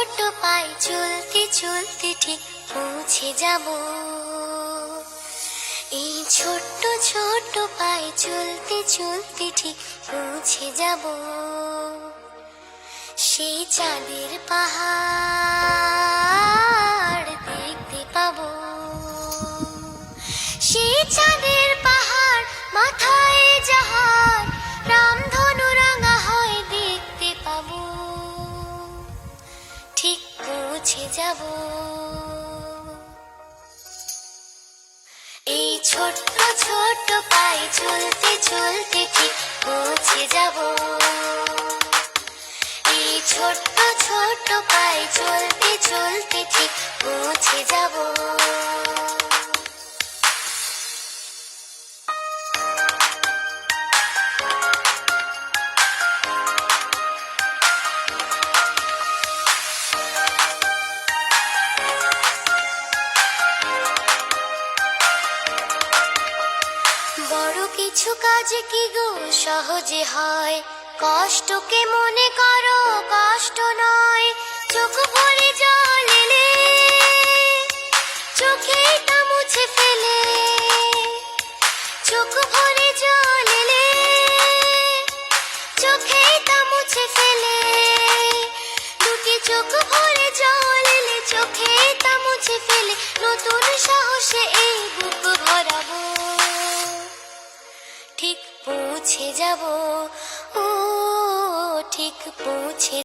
ছোট পায়ে চলতে চলতে ঠিক পৌঁছে যাব। এই ছোট্ট ছোট্ট পায়ে চলতে চলতে ঠিক পৌঁছে যাব সেই চাঁদের পাহাড় দেখতে পাবো। সেই চাঁদের পাহাড় মাথায় যাহার রামধনু রাঙা হয় দেখতে পাবো। ঠিক পৌঁছে যাব। এই ছোট্ট ছোট্ট পায়ে চলতে চলতে ঠিক পৌঁছে যাব। এই ছোট্ট ছোট্ট পায়ে চলতে চলতে ঠিক পৌঁছে যাব। বড় কিছু কাজ কি গো সহজে হয়, কষ্টকে মনে করো কষ্ট নয়। চোখ ভরে জল এলে চোখেই তা মুছে ফেলে, চোখ ভরে জল এলে চোখেই তা মুছে ফেলে। দুটি চোখ ভরে জল এলে চোখেই তা মুছে ফেলে। নতুন সাহসে এই বুক ভরাবো, ঠিক পৌঁছে যাব। ও ঠিক পৌঁছে